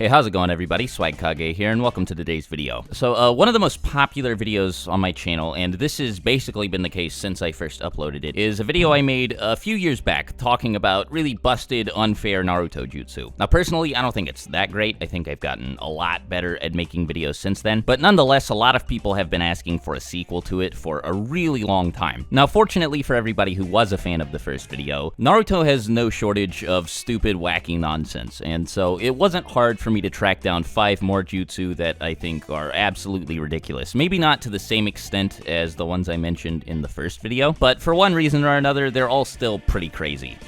Hey, how's it going everybody? Swagkage here, and welcome to today's video. So, one of the most popular videos on my channel, and this has basically been the case since I first uploaded it, is a video I made a few years back talking about really busted, unfair Naruto jutsu. Now, personally, I don't think it's that great. I think I've gotten a lot better at making videos since then, but nonetheless, a lot of people have been asking for a sequel to it for a really long time. Now, fortunately for everybody who was a fan of the first video, Naruto has no shortage of stupid, wacky nonsense, and so it wasn't hard for me to track down 5 more jutsu that I think are absolutely ridiculous. Maybe not to the same extent as the ones I mentioned in the first video, but for one reason or another, they're all still pretty crazy.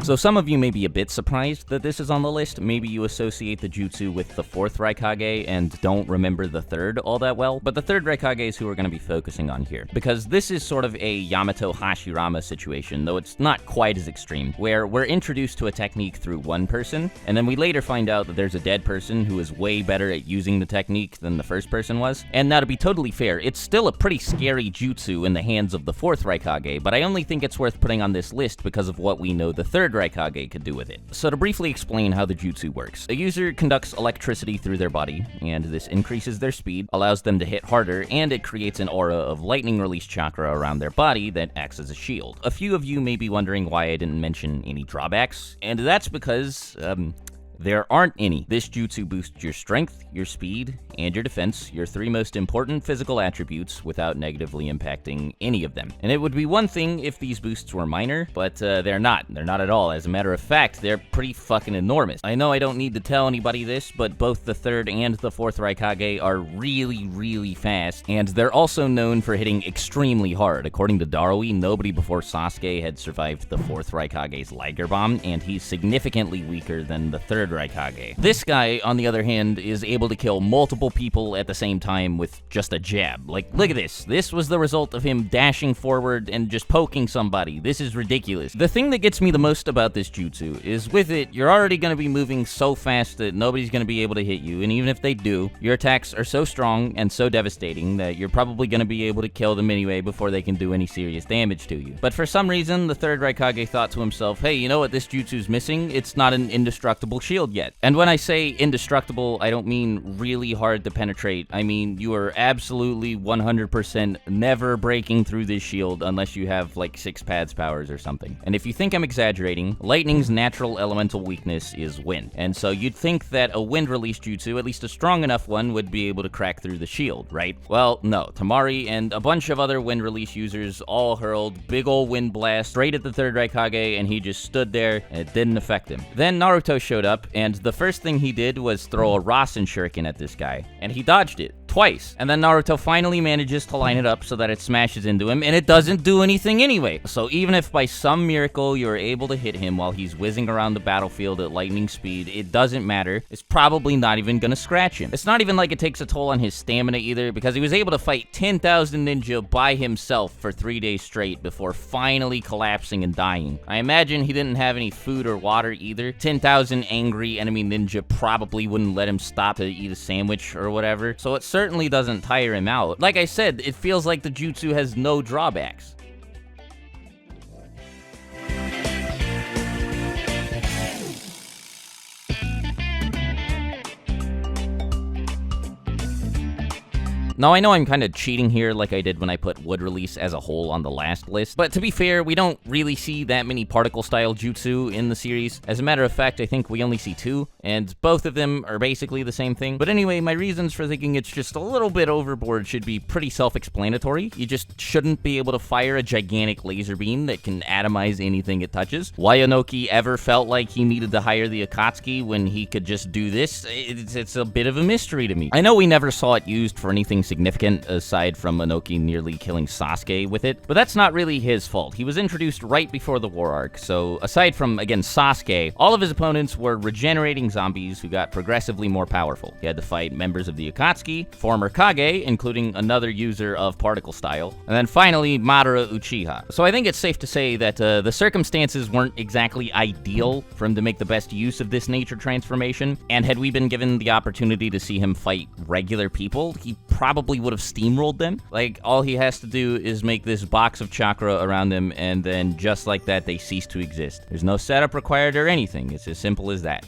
So some of you may be a bit surprised that this is on the list. Maybe you associate the jutsu with the 4th Raikage and don't remember the 3rd all that well, but the 3rd Raikage is who we're going to be focusing on here, because this is sort of a Yamato Hashirama situation, though it's not quite as extreme, where we're introduced to a technique through one person, and then we later find out that there's a dead person who is way better at using the technique than the first person was. And now, to be totally fair, it's still a pretty scary jutsu in the hands of the 4th Raikage, but I only think it's worth putting on this list because of what we know the 3rd Raikage could do with it. So to briefly explain how the jutsu works, a user conducts electricity through their body, and this increases their speed, allows them to hit harder, and it creates an aura of lightning release chakra around their body that acts as a shield. A few of you may be wondering why I didn't mention any drawbacks, and that's because, there aren't any. This jutsu boosts your strength, your speed, and your defense, your 3 most important physical attributes, without negatively impacting any of them. And it would be one thing if these boosts were minor, but they're not. They're not at all. As a matter of fact, they're pretty fucking enormous. I know I don't need to tell anybody this, but both the 3rd and the 4th Raikage are really, really fast, and they're also known for hitting extremely hard. According to Darui, nobody before Sasuke had survived the 4th Raikage's Liger Bomb, and he's significantly weaker than the 3rd Raikage. This guy, on the other hand, is able to kill multiple people at the same time with just a jab. Like, look at this. This was the result of him dashing forward and just poking somebody. This is ridiculous. The thing that gets me the most about this jutsu is with it, you're already going to be moving so fast that nobody's going to be able to hit you, and even if they do, your attacks are so strong and so devastating that you're probably going to be able to kill them anyway before they can do any serious damage to you. But for some reason, the 3rd Raikage thought to himself, hey, you know what this jutsu's missing? It's not an indestructible shield yet. And when I say indestructible, I don't mean really hard to penetrate. I mean you are absolutely 100% never breaking through this shield unless you have like 6 paths powers or something. And if you think I'm exaggerating, lightning's natural elemental weakness is wind. And so you'd think that a wind release jutsu, at least a strong enough one, would be able to crack through the shield, right? Well, no. Tamari and a bunch of other wind release users all hurled big ol' wind blast straight at the 3rd Raikage, and he just stood there and it didn't affect him. Then Naruto showed up, and the first thing he did was throw a Rasen Shuriken at this guy, and he dodged it twice. And then Naruto finally manages to line it up so that it smashes into him, and it doesn't do anything anyway. So even if by some miracle you're able to hit him while he's whizzing around the battlefield at lightning speed, it doesn't matter. It's probably not even gonna scratch him. It's not even like it takes a toll on his stamina either, because he was able to fight 10,000 ninja by himself for 3 days straight before finally collapsing and dying. I imagine he didn't have any food or water either. 10,000 angry enemy ninja probably wouldn't let him stop to eat a sandwich or whatever, so it certainly doesn't tire him out. Like I said, it feels like the jutsu has no drawbacks. Now, I know I'm kind of cheating here like I did when I put wood release as a whole on the last list, but to be fair, we don't really see that many particle-style jutsu in the series. As a matter of fact, I think we only see 2, and both of them are basically the same thing. But anyway, my reasons for thinking it's just a little bit overboard should be pretty self-explanatory. You just shouldn't be able to fire a gigantic laser beam that can atomize anything it touches. Why Inoki ever felt like he needed to hire the Akatsuki when he could just do this, it's a bit of a mystery to me. I know we never saw it used for anything significant aside from Inoki nearly killing Sasuke with it, but that's not really his fault. He was introduced right before the war arc, so aside from, again, Sasuke, all of his opponents were regenerating zombies who got progressively more powerful. He had to fight members of the Akatsuki, former Kage, including another user of particle style, and then finally Madara Uchiha. So I think it's safe to say that the circumstances weren't exactly ideal for him to make the best use of this nature transformation, and had we been given the opportunity to see him fight regular people, he probably probably would have steamrolled them. Like, all he has to do is make this box of chakra around them, and then just like that, they cease to exist. There's no setup required or anything. It's as simple as that.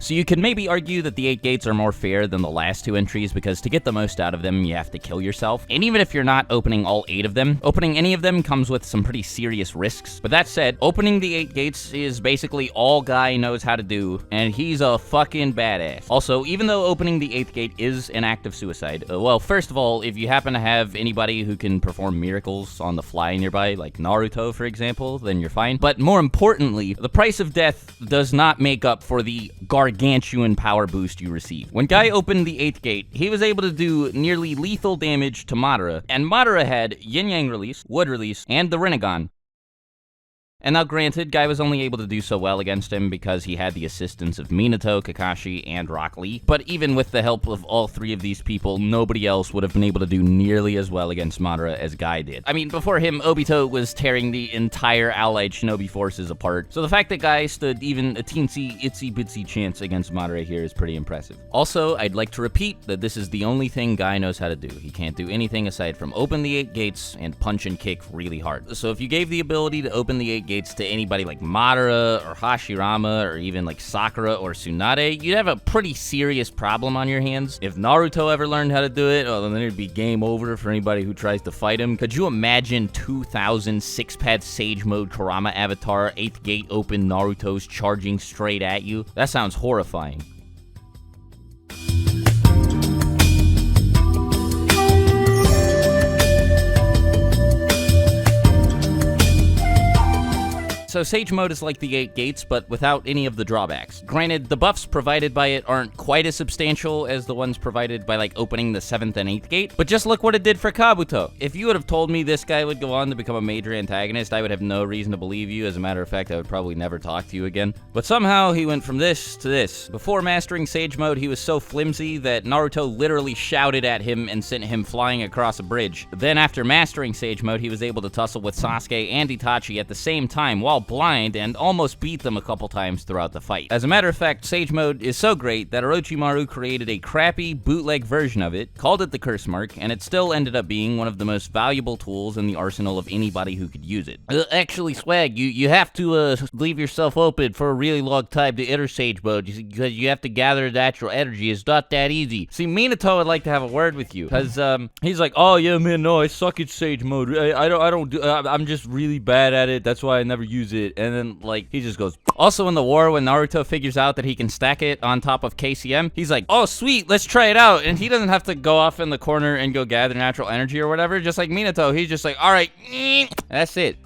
So you could maybe argue that the 8 gates are more fair than the last 2 entries, because to get the most out of them, you have to kill yourself. And even if you're not opening all 8 of them, opening any of them comes with some pretty serious risks. But that said, opening the 8 gates is basically all Guy knows how to do, and he's a fucking badass. Also, even though opening the 8th gate is an act of suicide, well, first of all, if you happen to have anybody who can perform miracles on the fly nearby, like Naruto, for example, then you're fine. But more importantly, the price of death does not make up for the gargantuan power boost you receive. When Guy opened the 8th gate, he was able to do nearly lethal damage to Madara, and Madara had Yin-Yang release, Wood release, and the Rinnegan. And now granted, Guy was only able to do so well against him because he had the assistance of Minato, Kakashi, and Rock Lee. But even with the help of all 3 of these people, nobody else would have been able to do nearly as well against Madara as Guy did. I mean, before him, Obito was tearing the entire allied shinobi forces apart. So the fact that Guy stood even a teensy, itsy-bitsy chance against Madara here is pretty impressive. Also, I'd like to repeat that this is the only thing Guy knows how to do. He can't do anything aside from open the 8 gates and punch and kick really hard. So if you gave the ability to open the 8 gates to anybody like Madara or Hashirama or even like Sakura or Tsunade, you'd have a pretty serious problem on your hands. If Naruto ever learned how to do it, well, then it'd be game over for anybody who tries to fight him. Could you imagine 2000 6-pad Sage Mode Kurama Avatar 8th gate open Naruto's charging straight at you? That sounds horrifying. So Sage Mode is like the 8 gates, but without any of the drawbacks. Granted, the buffs provided by it aren't quite as substantial as the ones provided by like opening the 7th and 8th gate, but just look what it did for Kabuto. If you would have told me this guy would go on to become a major antagonist, I would have no reason to believe you. As a matter of fact, I would probably never talk to you again. But somehow he went from this to this. Before mastering Sage Mode, he was so flimsy that Naruto literally shouted at him and sent him flying across a bridge. Then after mastering Sage Mode, he was able to tussle with Sasuke and Itachi at the same time while blind and almost beat them a couple times throughout the fight. As a matter of fact, Sage Mode is so great that Orochimaru created a crappy bootleg version of it, called it the Curse Mark, and it still ended up being one of the most valuable tools in the arsenal of anybody who could use it. Actually, Swag, you have to leave yourself open for a really long time to enter Sage Mode because you have to gather natural energy. It's not that easy. See, Minato would like to have a word with you because he's like, oh yeah, man, no, I suck at Sage Mode. I'm just really bad at it. That's why I never use it. And then, like, he just goes. Also, in the war, when Naruto figures out that he can stack it on top of KCM, he's like, oh, sweet, let's try it out. And he doesn't have to go off in the corner and go gather natural energy or whatever. Just like Minato, he's just like, all right, that's it.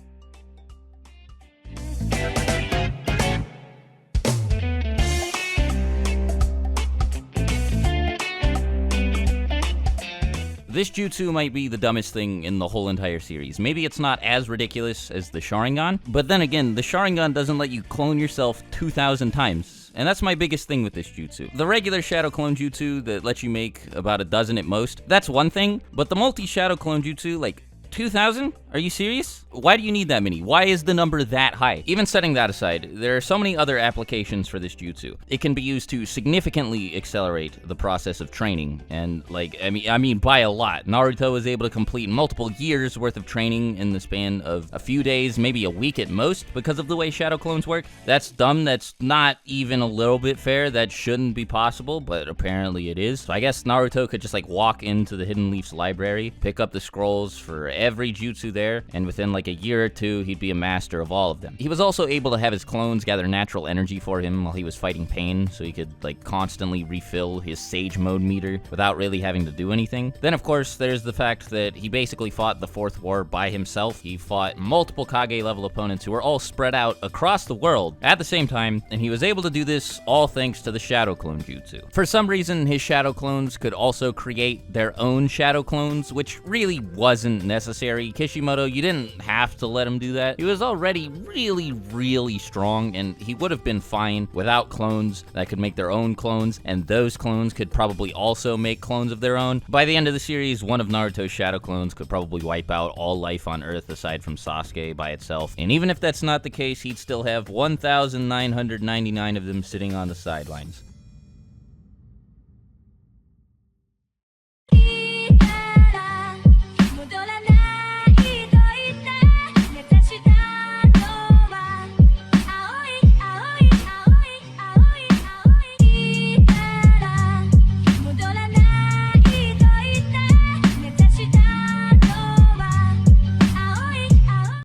This jutsu might be the dumbest thing in the whole entire series. Maybe it's not as ridiculous as the Sharingan, but then again, the Sharingan doesn't let you clone yourself 2,000 times. And that's my biggest thing with this jutsu. The regular Shadow Clone Jutsu that lets you make about a dozen at most, that's one thing, but the multi-Shadow Clone Jutsu, like, 2,000? Are you serious? Why do you need that many? Why is the number that high? Even setting that aside, there are so many other applications for this jutsu. It can be used to significantly accelerate the process of training, and like, I mean by a lot. Naruto was able to complete multiple years worth of training in the span of a few days, maybe a week at most, because of the way Shadow Clones work. That's dumb, that's not even a little bit fair, that shouldn't be possible, but apparently it is. So I guess Naruto could just like walk into the Hidden Leaf's library, pick up the scrolls for every jutsu there, and within like a year or two, he'd be a master of all of them. He was also able to have his clones gather natural energy for him while he was fighting pain, so he could like constantly refill his Sage Mode meter without really having to do anything. Then of course, there's the fact that he basically fought the 4th war by himself. He fought multiple Kage level opponents who were all spread out across the world at the same time, and he was able to do this all thanks to the Shadow Clone Jutsu. For some reason, his Shadow Clones could also create their own Shadow Clones, which really wasn't necessary necessary. Kishimoto, you didn't have to let him do that. He was already really strong, and he would have been fine without clones that could make their own clones, and those clones could probably also make clones of their own. By the end of the series, one of Naruto's shadow clones could probably wipe out all life on Earth aside from Sasuke by itself. And even if that's not the case, he'd still have 1,999 of them sitting on the sidelines.